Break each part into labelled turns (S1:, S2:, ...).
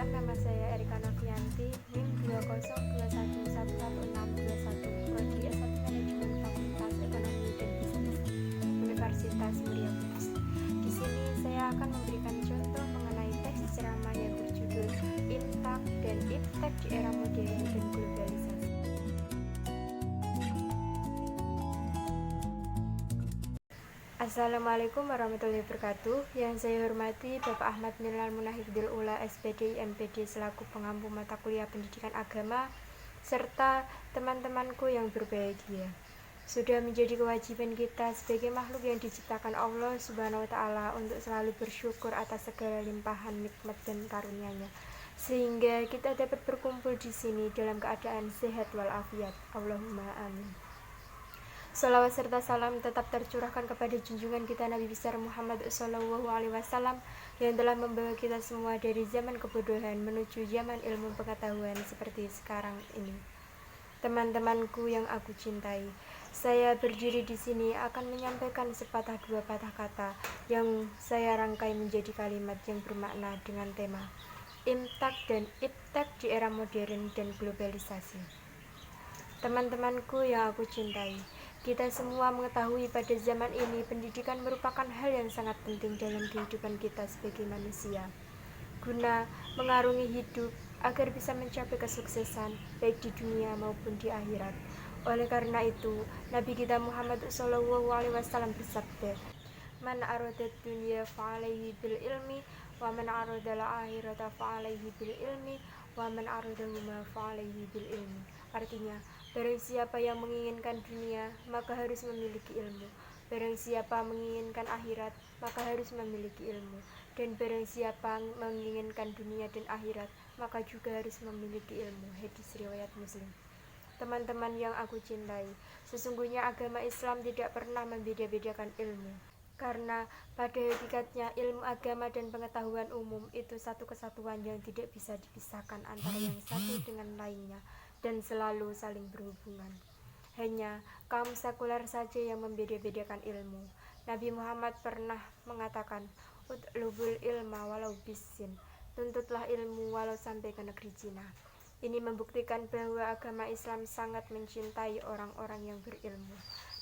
S1: Perkenalkan, nama saya Erika Novianti, NIM 202111621, Prodi S1 Manajemen Fakultas Ekonomi dan Bisnis, Universitas Muria Kudus. Di sini saya akan memberikan contoh mengenai teks ceramah yang berjudul Impact dan Iptek di Era Modern dan Globalisasi. Assalamualaikum warahmatullahi wabarakatuh. Yang saya hormati Bapak Ahmad Minal Munahidil Ula SPD MPD selaku pengampu mata kuliah pendidikan agama serta teman-temanku yang berbahagia. Sudah menjadi kewajiban kita sebagai makhluk yang diciptakan Allah Subhanahu wa Ta'ala untuk selalu bersyukur atas segala limpahan nikmat dan karunia-Nya, sehingga kita dapat berkumpul di sini dalam keadaan sehat walafiat. Allahumma amin. Salawat serta salam tetap tercurahkan kepada junjungan kita Nabi besar Muhammad SAW yang telah membawa kita semua dari zaman kebodohan menuju zaman ilmu pengetahuan seperti sekarang ini. Teman-temanku yang aku cintai, saya berdiri di sini akan menyampaikan sepatah dua patah kata yang saya rangkai menjadi kalimat yang bermakna dengan tema Impact dan Iptek di Era Modern dan Globalisasi. Teman-temanku yang aku cintai, kita semua mengetahui pada zaman ini pendidikan merupakan hal yang sangat penting dalam kehidupan kita sebagai manusia, guna mengarungi hidup agar bisa mencapai kesuksesan baik di dunia maupun di akhirat. Oleh karena itu, Nabi kita Muhammad SAW bersabda, Man aradad dunya fa'alaihi bil ilmi wa man aradal akhirata fa'alaihi bil ilmi wa man aradahuma fa'alaihi bil ilmi. Artinya, barang siapa yang menginginkan dunia, maka harus memiliki ilmu. Barang siapa menginginkan akhirat, maka harus memiliki ilmu. Dan barang siapa menginginkan dunia dan akhirat, maka juga harus memiliki ilmu. Hadis riwayat Muslim. Teman-teman yang aku cintai, sesungguhnya agama Islam tidak pernah membeda-bedakan ilmu. Karena pada hakikatnya ilmu agama dan pengetahuan umum itu satu kesatuan yang tidak bisa dipisahkan antara yang satu dengan lainnya dan selalu saling berhubungan. Hanya kaum sekuler saja yang membeda-bedakan ilmu. Nabi Muhammad pernah mengatakan, Utlubul ilma walau bisin, tuntutlah ilmu walau sampai ke negeri Cina. Ini membuktikan bahwa agama Islam sangat mencintai orang-orang yang berilmu,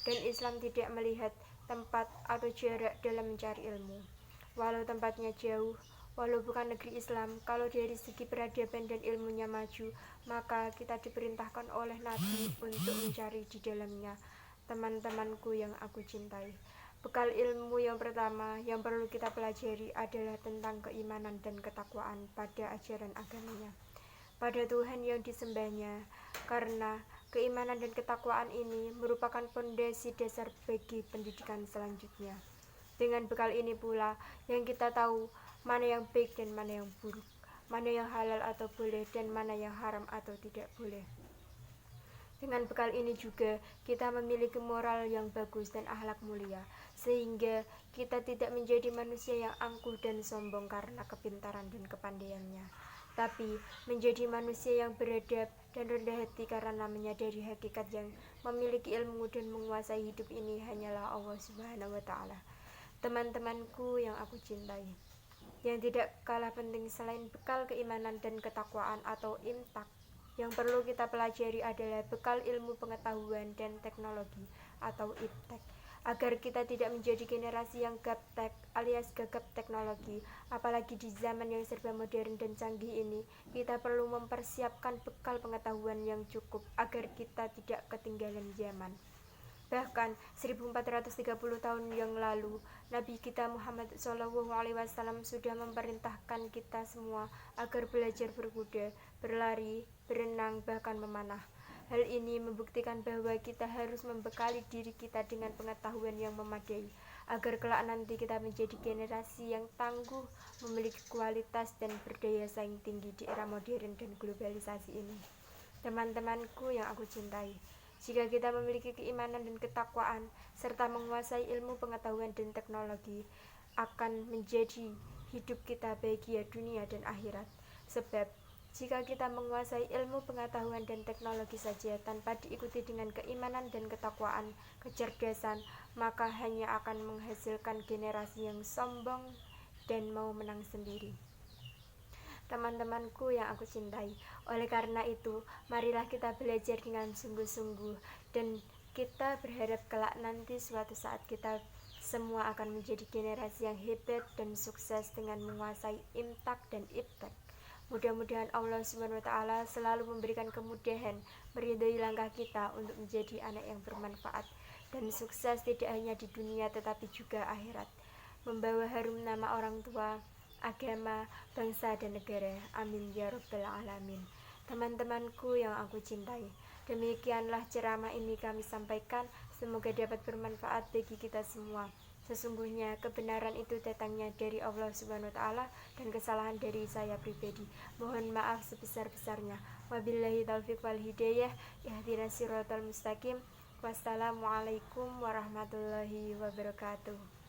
S1: dan Islam tidak melihat tempat atau jarak dalam mencari ilmu. Walau tempatnya jauh, walau bukan negeri Islam, kalau dari segi peradaban dan ilmunya maju, maka kita diperintahkan oleh Nabi untuk mencari di dalamnya. Teman-temanku yang aku cintai, bekal ilmu yang pertama yang perlu kita pelajari adalah tentang keimanan dan ketakwaan pada ajaran agamanya, pada Tuhan yang disembahnya, karena keimanan dan ketakwaan ini merupakan fondasi dasar bagi pendidikan selanjutnya. Dengan bekal ini pula yang kita tahu mana yang baik dan mana yang buruk, mana yang halal atau boleh dan mana yang haram atau tidak boleh. Dengan bekal ini juga kita memiliki moral yang bagus dan akhlak mulia, sehingga kita tidak menjadi manusia yang angkuh dan sombong karena kepintaran dan kepandaiannya, tapi menjadi manusia yang beradab dan rendah hati karena menyadari hakikat yang memiliki ilmu dan menguasai hidup ini hanyalah Allah Subhanahu wa Ta'ala. Teman-temanku yang aku cintai, yang tidak kalah penting selain bekal keimanan dan ketakwaan atau imtak, yang perlu kita pelajari adalah bekal ilmu pengetahuan dan teknologi atau iptek, agar kita tidak menjadi generasi yang gaptek alias gagap teknologi. Apalagi di zaman yang serba modern dan canggih ini, kita perlu mempersiapkan bekal pengetahuan yang cukup agar kita tidak ketinggalan zaman. Bahkan 1430 tahun yang lalu, Nabi kita Muhammad SAW sudah memerintahkan kita semua agar belajar berkuda, berlari, berenang, bahkan memanah. Hal ini membuktikan bahwa kita harus membekali diri kita dengan pengetahuan yang memadai, agar kelak nanti kita menjadi generasi yang tangguh, memiliki kualitas dan berdaya saing tinggi di era modern dan globalisasi ini. Teman-temanku yang aku cintai, jika kita memiliki keimanan dan ketakwaan, serta menguasai ilmu pengetahuan dan teknologi, akan menjadi hidup kita bahagia dunia dan akhirat. Sebab, jika kita menguasai ilmu pengetahuan dan teknologi saja tanpa diikuti dengan keimanan dan ketakwaan, kecerdasan, maka hanya akan menghasilkan generasi yang sombong dan mau menang sendiri. teman-temanku yang aku cintai. Oleh karena itu, marilah kita belajar dengan sungguh-sungguh dan kita berharap kelak nanti suatu saat kita semua akan menjadi generasi yang hebat dan sukses dengan menguasai imtak dan iptek. Mudah-mudahan Allah SWT selalu memberikan kemudahan, meridhoi langkah kita untuk menjadi anak yang bermanfaat dan sukses tidak hanya di dunia tetapi juga akhirat, membawa harum nama orang tua, agama, bangsa dan negara. Amin ya rabbal alamin. Teman-temanku yang aku cintai, demikianlah ceramah ini kami sampaikan, semoga dapat bermanfaat bagi kita semua. Sesungguhnya kebenaran itu datangnya dari Allah Subhanahu wa taala dan kesalahan dari saya pribadi. Mohon maaf sebesar-besarnya. Wabillahi taufiq wal hidayah. Ihdinas siratal mustaqim. Wassalamualaikum warahmatullahi wabarakatuh.